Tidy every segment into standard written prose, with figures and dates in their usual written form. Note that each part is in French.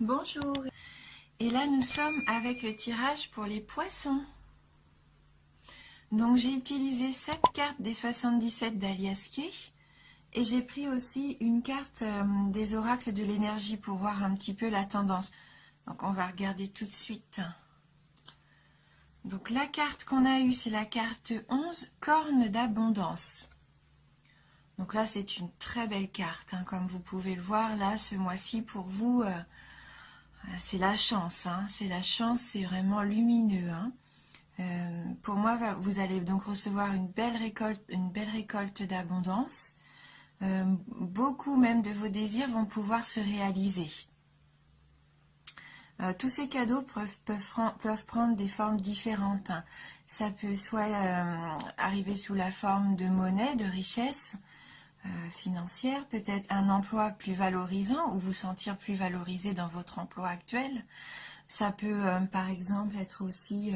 Bonjour. Et là, nous sommes avec le tirage pour les poissons. Donc, j'ai utilisé 7 cartes des 77 d'Aliaskey. Et j'ai pris aussi une carte des oracles de l'énergie pour voir un petit peu la tendance. Donc, on va regarder tout de suite. Donc, la carte qu'on a eue, c'est la carte 11, corne d'abondance. Donc là, c'est une très belle carte. Comme vous pouvez le voir, là, ce mois-ci, pour vous... c'est la chance, c'est la chance, c'est vraiment lumineux. Pour moi, vous allez donc recevoir une belle récolte d'abondance. Beaucoup même de vos désirs vont pouvoir se réaliser. Tous ces cadeaux peuvent prendre des formes différentes. Ça peut soit arriver sous la forme de monnaie, de richesse financière, peut-être un emploi plus valorisant ou vous sentir plus valorisé dans votre emploi actuel. Ça peut par exemple être aussi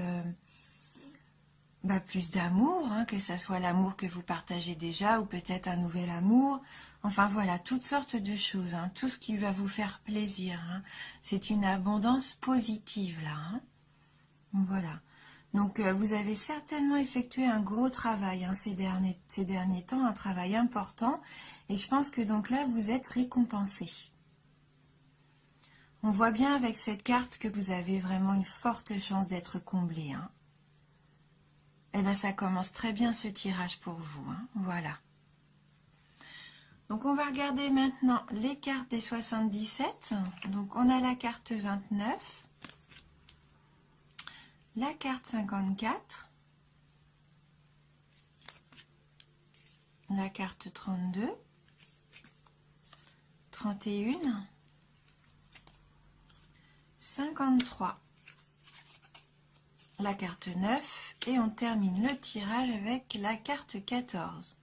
plus d'amour, que ça soit l'amour que vous partagez déjà ou peut-être un nouvel amour. Enfin voilà, toutes sortes de choses, tout ce qui va vous faire plaisir. C'est une abondance positive là. Voilà. Donc vous avez certainement effectué un gros travail ces derniers temps, un travail important. Et je pense que donc là, vous êtes récompensé. On voit bien avec cette carte que vous avez vraiment une forte chance d'être comblé. Et bien ça commence très bien ce tirage pour vous. Voilà. Donc on va regarder maintenant les cartes des 77. Donc on a la carte 29. La carte 54, la carte 32, 31, 53, la carte 9 et on termine le tirage avec la carte 14.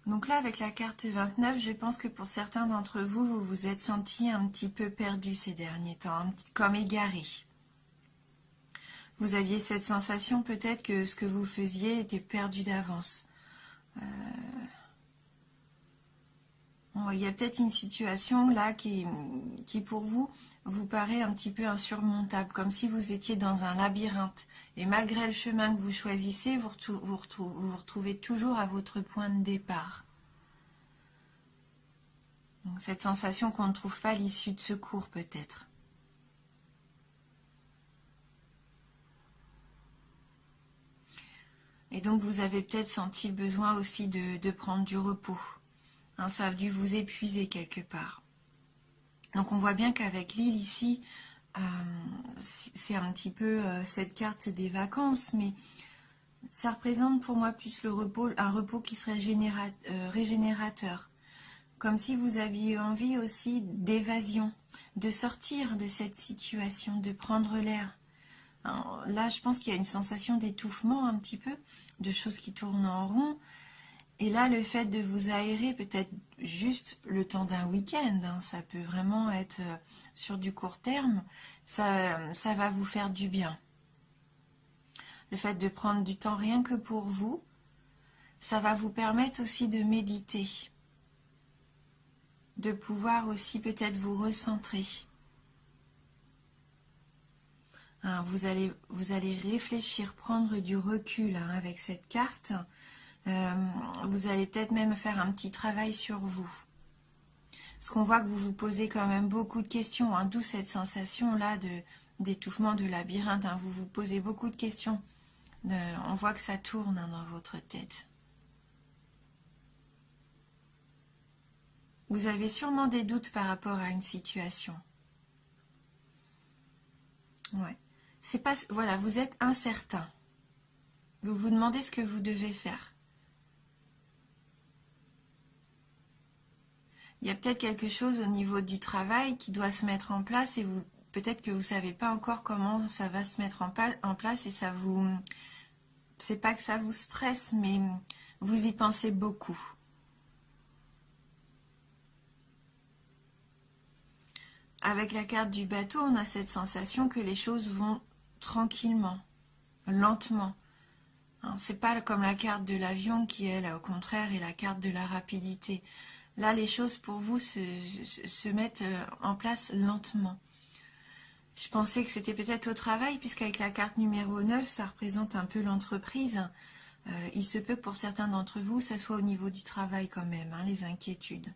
Donc là, avec la carte 29, je pense que pour certains d'entre vous, vous vous êtes sentis un petit peu perdus ces derniers temps, comme égarés. Vous aviez cette sensation peut-être que ce que vous faisiez était perdu d'avance. Il y a peut-être une situation là qui pour vous paraît un petit peu insurmontable, comme si vous étiez dans un labyrinthe. Et malgré le chemin que vous choisissez, vous vous retrouvez toujours à votre point de départ. Donc, cette sensation qu'on ne trouve pas l'issue de secours peut-être. Et donc vous avez peut-être senti le besoin aussi de prendre du repos. Ça a dû vous épuiser quelque part. Donc on voit bien qu'avec l'île ici, c'est un petit peu cette carte des vacances, mais ça représente pour moi plus le repos, un repos qui serait régénérateur. Comme si vous aviez envie aussi d'évasion, de sortir de cette situation, de prendre l'air. Là, je pense qu'il y a une sensation d'étouffement un petit peu, de choses qui tournent en rond. Et là, le fait de vous aérer, peut-être juste le temps d'un week-end, ça peut vraiment être sur du court terme, ça va vous faire du bien. Le fait de prendre du temps rien que pour vous, ça va vous permettre aussi de méditer, de pouvoir aussi peut-être vous recentrer. Vous allez réfléchir, prendre du recul avec cette carte. Vous allez peut-être même faire un petit travail sur vous. Parce qu'on voit que vous vous posez quand même beaucoup de questions, d'où cette sensation-là d'étouffement, de labyrinthe. Vous vous posez beaucoup de questions. On voit que ça tourne dans votre tête. Vous avez sûrement des doutes par rapport à une situation. Ouais. C'est pas, voilà, vous êtes incertain. Vous vous demandez ce que vous devez faire. Il y a peut-être quelque chose au niveau du travail qui doit se mettre en place et peut-être que vous ne savez pas encore comment ça va se mettre en place et ça vous... C'est pas que ça vous stresse, mais vous y pensez beaucoup. Avec la carte du bateau, on a cette sensation que les choses vont tranquillement, lentement. C'est pas comme la carte de l'avion qui, elle, au contraire, est la carte de la rapidité. Là, les choses pour vous se mettent en place lentement. Je pensais que c'était peut-être au travail, puisqu'avec la carte numéro 9, ça représente un peu l'entreprise. Il se peut que pour certains d'entre vous, ça soit au niveau du travail quand même, hein, les inquiétudes.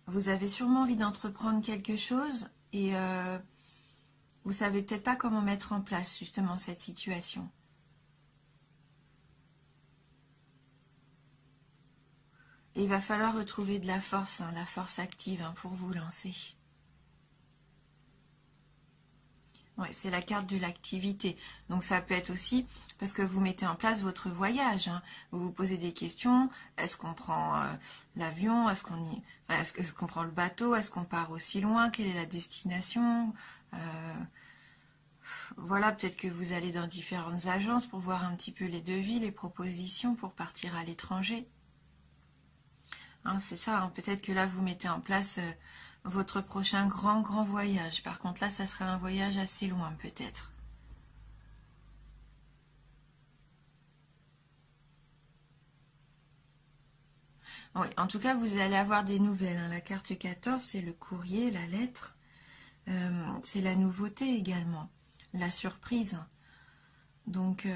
Vous avez sûrement envie d'entreprendre quelque chose et vous savez peut-être pas comment mettre en place justement cette situation. Et il va falloir retrouver de la force, hein, la force active hein, pour vous lancer. Ouais, c'est la carte de l'activité. Donc ça peut être aussi parce que vous mettez en place votre voyage. Hein. Vous vous posez des questions. Est-ce qu'on prend l'avion? Est-ce qu'on prend le bateau? Est-ce qu'on part aussi loin? Quelle est la destination? Voilà, peut-être que vous allez dans différentes agences pour voir un petit peu les devis, les propositions pour partir à l'étranger. Hein, c'est ça, hein, peut-être que là vous mettez en place votre prochain grand voyage. Par contre là, ça sera un voyage assez loin peut-être. Oui, en tout cas, vous allez avoir des nouvelles. Hein. La carte 14, c'est le courrier, la lettre. C'est la nouveauté également, la surprise. Donc,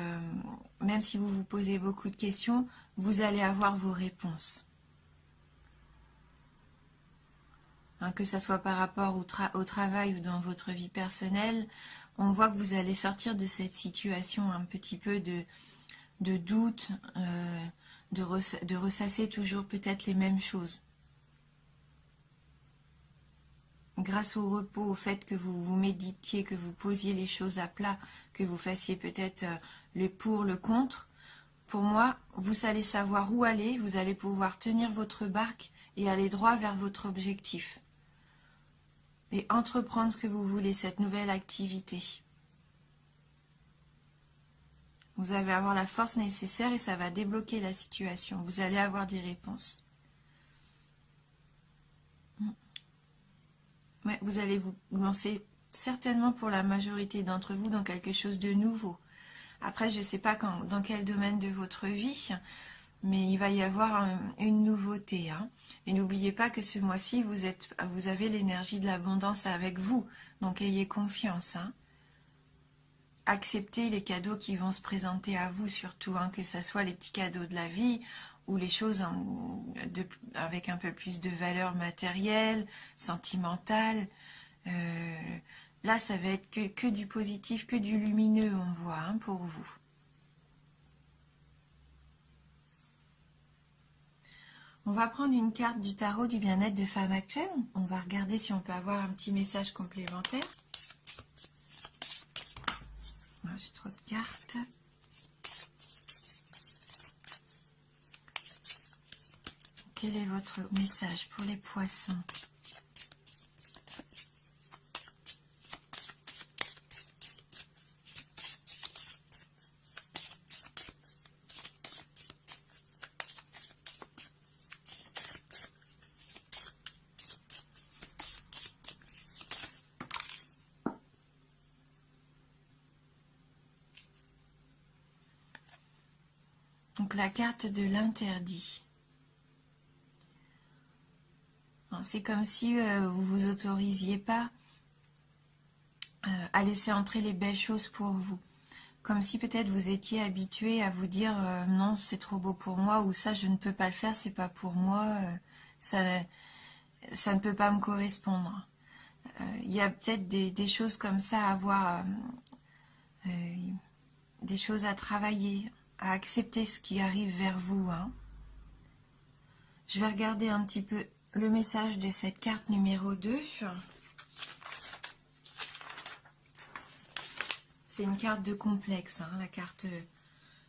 même si vous vous posez beaucoup de questions, vous allez avoir vos réponses. Hein, que ce soit par rapport au travail ou dans votre vie personnelle, on voit que vous allez sortir de cette situation un petit peu de doute, de ressasser toujours peut-être les mêmes choses. Grâce au repos, au fait que vous vous méditiez, que vous posiez les choses à plat, que vous fassiez peut-être le pour, le contre, pour moi, vous allez savoir où aller, vous allez pouvoir tenir votre barque et aller droit vers votre objectif. Et entreprendre ce que vous voulez, cette nouvelle activité. Vous allez avoir la force nécessaire et ça va débloquer la situation. Vous allez avoir des réponses. Ouais, vous allez vous lancer certainement pour la majorité d'entre vous dans quelque chose de nouveau. Après, je ne sais pas dans quel domaine de votre vie, mais il va y avoir une nouveauté. Hein. Et n'oubliez pas que ce mois-ci, vous avez l'énergie de l'abondance avec vous. Donc, ayez confiance. Hein. Acceptez les cadeaux qui vont se présenter à vous, surtout, hein, que ce soit les petits cadeaux de la vie ou les choses avec un peu plus de valeur matérielle, sentimentale. Là, ça va être que du positif, que du lumineux, on voit, hein, pour vous. On va prendre une carte du tarot du bien-être de femme actuelle. On va regarder si on peut avoir un petit message complémentaire. J'ai trop de cartes. Quel est votre message pour les poissons ? Donc la carte de l'interdit. C'est comme si vous vous autorisiez pas à laisser entrer les belles choses pour vous. Comme si peut-être vous étiez habitué à vous dire non, c'est trop beau pour moi, ou ça, je ne peux pas le faire, c'est pas pour moi, ça ne peut pas me correspondre. Il y a peut-être des choses comme ça à voir, des choses à travailler, à accepter ce qui arrive vers vous. Hein. Je vais regarder un petit peu le message de cette carte numéro 2. C'est une carte de complexe, hein, la carte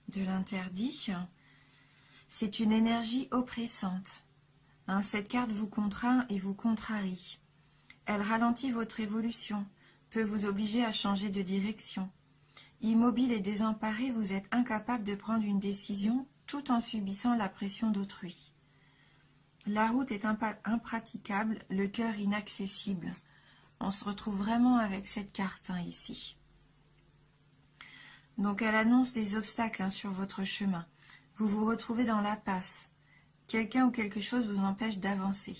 de l'interdit. C'est une énergie oppressante. Hein, cette carte vous contraint et vous contrarie. Elle ralentit votre évolution, peut vous obliger à changer de direction. Immobile et désemparé, vous êtes incapable de prendre une décision tout en subissant la pression d'autrui. La route est impraticable, le cœur inaccessible. On se retrouve vraiment avec cette carte hein, ici. Donc elle annonce des obstacles hein, sur votre chemin. Vous vous retrouvez dans l'impasse. Quelqu'un ou quelque chose vous empêche d'avancer.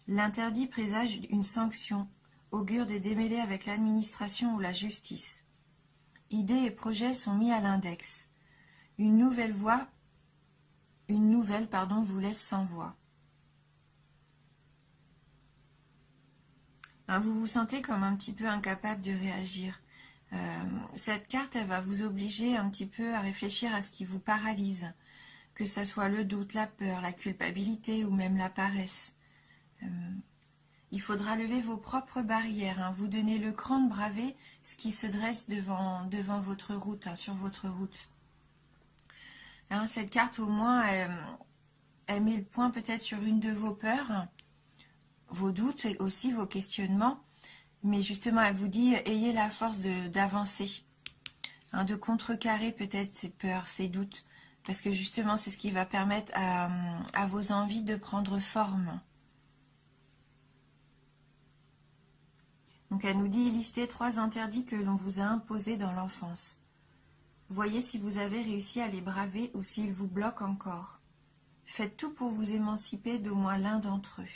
L'interdit présage une sanction, augure des démêlés avec l'administration ou la justice. Idées et projets sont mis à l'index. Une nouvelle, vous laisse sans voix. Vous vous sentez comme un petit peu incapable de réagir. Cette carte, elle va vous obliger un petit peu à réfléchir à ce qui vous paralyse, que ce soit le doute, la peur, la culpabilité ou même la paresse. Il faudra lever vos propres barrières, vous donner le cran de braver ce qui se dresse devant votre route, sur votre route. Cette carte, au moins, elle met le point peut-être sur une de vos peurs, vos doutes et aussi vos questionnements. Mais justement, elle vous dit, ayez la force d'avancer, de contrecarrer peut-être ces peurs, ces doutes, parce que justement, c'est ce qui va permettre à vos envies de prendre forme. Donc elle nous dit, listez 3 interdits que l'on vous a imposés dans l'enfance. Voyez si vous avez réussi à les braver ou s'ils vous bloquent encore. Faites tout pour vous émanciper d'au moins l'un d'entre eux.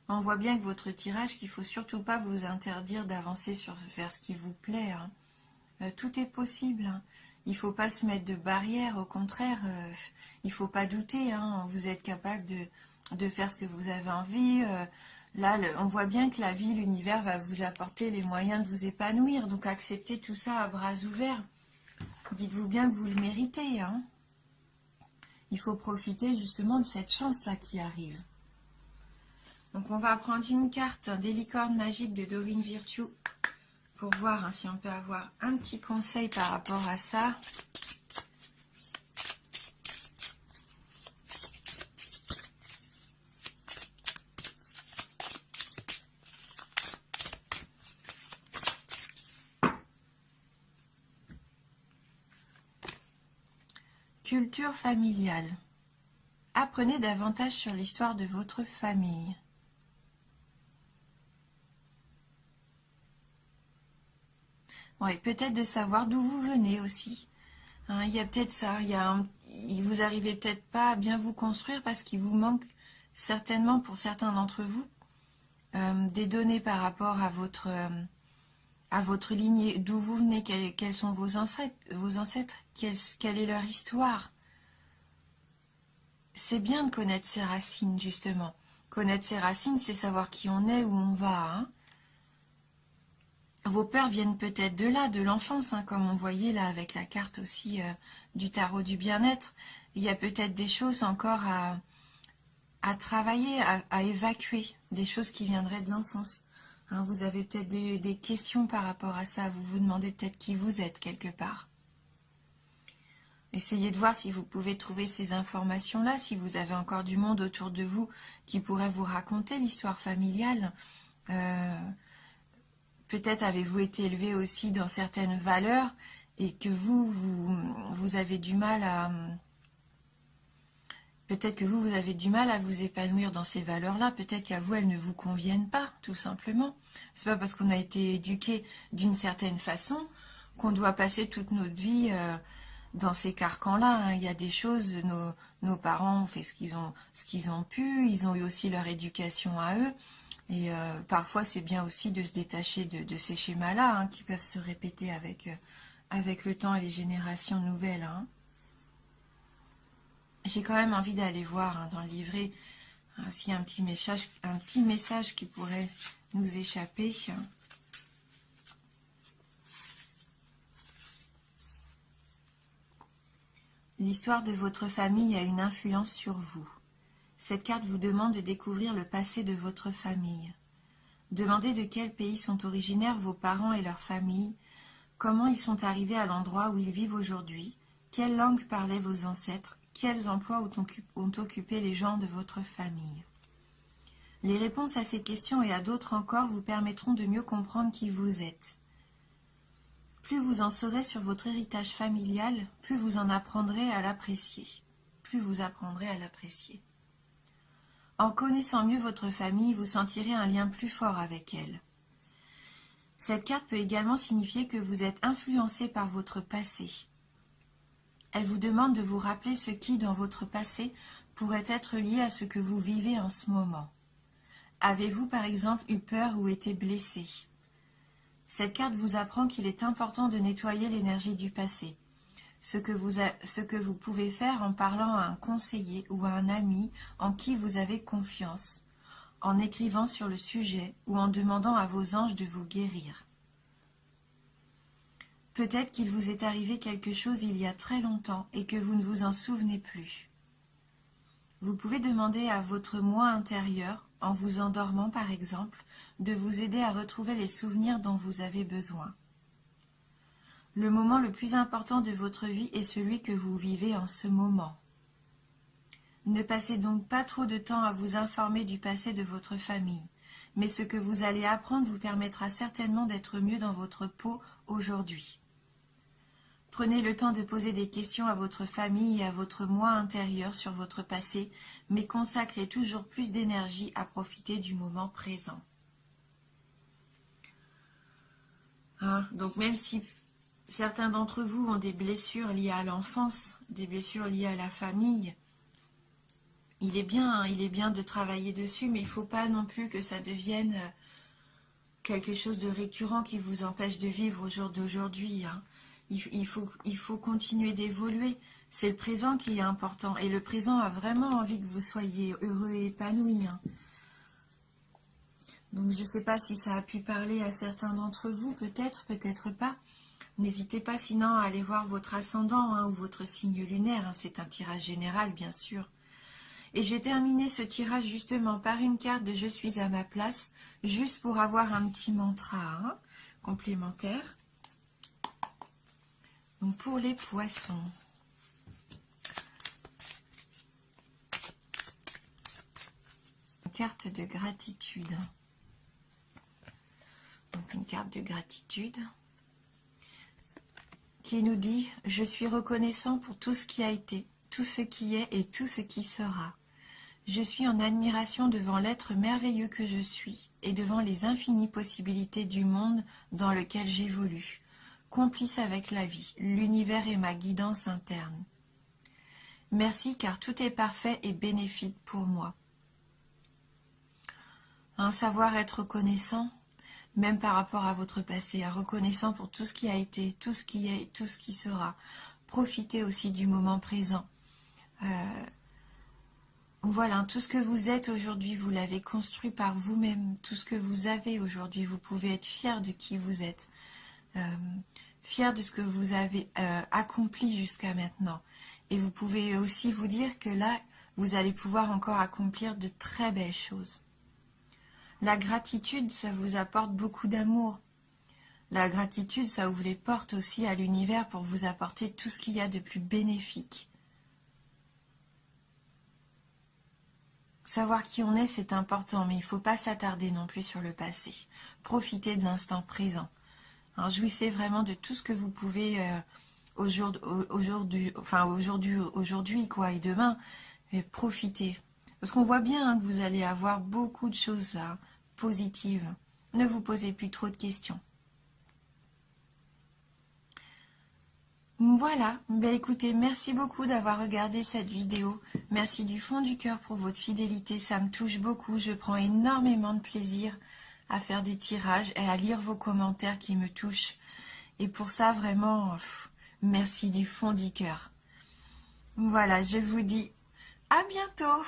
On voit bien que votre tirage, qu'il ne faut surtout pas vous interdire d'avancer vers ce qui vous plaît. Tout est possible. Il ne faut pas se mettre de barrières, au contraire, il ne faut pas douter. Vous êtes capable de faire ce que vous avez envie. Là, on voit bien que la vie, l'univers va vous apporter les moyens de vous épanouir. Donc acceptez tout ça à bras ouverts. Dites-vous bien que vous le méritez. Il faut profiter justement de cette chance-là qui arrive. Donc on va prendre une carte des licornes magiques de Dorine Virtue pour voir si on peut avoir un petit conseil par rapport à ça. Culture familiale. Apprenez davantage sur l'histoire de votre famille. Oui, peut-être de savoir d'où vous venez aussi. Il y a peut-être ça. Vous arrivez peut-être pas à bien vous construire parce qu'il vous manque certainement pour certains d'entre vous des données par rapport à votre lignée, d'où vous venez, quels sont vos ancêtres, quelle est leur histoire. C'est bien de connaître ses racines, justement. Connaître ses racines, c'est savoir qui on est, où on va. Vos peurs viennent peut-être de là, de l'enfance, comme on voyait là avec la carte aussi du tarot du bien-être. Il y a peut-être des choses encore à travailler, à évacuer, des choses qui viendraient de l'enfance. Vous avez peut-être des questions par rapport à ça, vous vous demandez peut-être qui vous êtes quelque part. Essayez de voir si vous pouvez trouver ces informations-là, si vous avez encore du monde autour de vous qui pourrait vous raconter l'histoire familiale. Peut-être avez-vous été élevé aussi dans certaines valeurs et que vous avez du mal à... Peut-être que vous avez du mal à vous épanouir dans ces valeurs-là. Peut-être qu'à vous, elles ne vous conviennent pas, tout simplement. C'est pas parce qu'on a été éduqué d'une certaine façon qu'on doit passer toute notre vie dans ces carcans-là. Il y a des choses, nos parents ont fait ce qu'ils ont pu. Ils ont eu aussi leur éducation à eux. Et parfois, c'est bien aussi de se détacher de ces schémas-là qui peuvent se répéter avec le temps et les générations nouvelles. J'ai quand même envie d'aller voir dans le livret s'il y a un petit message qui pourrait nous échapper. L'histoire de votre famille a une influence sur vous. Cette carte vous demande de découvrir le passé de votre famille. Demandez de quel pays sont originaires vos parents et leur famille, comment ils sont arrivés à l'endroit où ils vivent aujourd'hui, quelle langue parlaient vos ancêtres, quels emplois ont occupé les gens de votre famille. Les réponses à ces questions et à d'autres encore vous permettront de mieux comprendre qui vous êtes. Plus vous en saurez sur votre héritage familial, plus vous en apprendrez à l'apprécier. Plus vous apprendrez à l'apprécier. En connaissant mieux votre famille, vous sentirez un lien plus fort avec elle. Cette carte peut également signifier que vous êtes influencé par votre passé. Elle vous demande de vous rappeler ce qui, dans votre passé, pourrait être lié à ce que vous vivez en ce moment. Avez-vous par exemple eu peur ou été blessé? Cette carte vous apprend qu'il est important de nettoyer l'énergie du passé. Ce que vous pouvez faire en parlant à un conseiller ou à un ami en qui vous avez confiance, en écrivant sur le sujet ou en demandant à vos anges de vous guérir. Peut-être qu'il vous est arrivé quelque chose il y a très longtemps et que vous ne vous en souvenez plus. Vous pouvez demander à votre moi intérieur, en vous endormant par exemple, de vous aider à retrouver les souvenirs dont vous avez besoin. Le moment le plus important de votre vie est celui que vous vivez en ce moment. Ne passez donc pas trop de temps à vous informer du passé de votre famille, mais ce que vous allez apprendre vous permettra certainement d'être mieux dans votre peau aujourd'hui. Prenez le temps de poser des questions à votre famille et à votre moi intérieur sur votre passé, mais consacrez toujours plus d'énergie à profiter du moment présent. Donc même si certains d'entre vous ont des blessures liées à l'enfance, des blessures liées à la famille, il est bien de travailler dessus, mais il ne faut pas non plus que ça devienne quelque chose de récurrent qui vous empêche de vivre au jour d'aujourd'hui. Il faut continuer d'évoluer. C'est le présent qui est important. Et le présent a vraiment envie que vous soyez heureux et épanoui. Donc je ne sais pas si ça a pu parler à certains d'entre vous, peut-être, peut-être pas. N'hésitez pas sinon à aller voir votre ascendant ou votre signe lunaire. C'est un tirage général, bien sûr. Et j'ai terminé ce tirage justement par une carte de Je suis à ma place, juste pour avoir un petit mantra complémentaire. Donc pour les poissons. Une carte de gratitude. Donc une carte de gratitude qui nous dit « Je suis reconnaissant pour tout ce qui a été, tout ce qui est et tout ce qui sera. Je suis en admiration devant l'être merveilleux que je suis et devant les infinies possibilités du monde dans lequel j'évolue, complice avec la vie, l'univers et ma guidance interne. Merci car tout est parfait et bénéfique pour moi. » Un savoir être reconnaissant, même par rapport à votre passé, reconnaissant pour tout ce qui a été, tout ce qui est, tout ce qui sera. Profitez aussi du moment présent. Voilà, tout ce que vous êtes aujourd'hui, vous l'avez construit par vous-même. Tout ce que vous avez aujourd'hui, vous pouvez être fier de qui vous êtes. Fier de ce que vous avez accompli jusqu'à maintenant. Et vous pouvez aussi vous dire que là, vous allez pouvoir encore accomplir de très belles choses. La gratitude, ça vous apporte beaucoup d'amour. La gratitude, ça ouvre les portes aussi à l'univers pour vous apporter tout ce qu'il y a de plus bénéfique. Savoir qui on est, c'est important, mais il ne faut pas s'attarder non plus sur le passé. Profitez de l'instant présent. Alors, jouissez vraiment de tout ce que vous pouvez aujourd'hui et demain. Mais profitez. Parce qu'on voit bien que vous allez avoir beaucoup de choses là, positives. Ne vous posez plus trop de questions. Voilà, écoutez, merci beaucoup d'avoir regardé cette vidéo. Merci du fond du cœur pour votre fidélité, ça me touche beaucoup. Je prends énormément de plaisir à faire des tirages et à lire vos commentaires qui me touchent. Et pour ça, vraiment, merci du fond du cœur. Voilà, je vous dis à bientôt.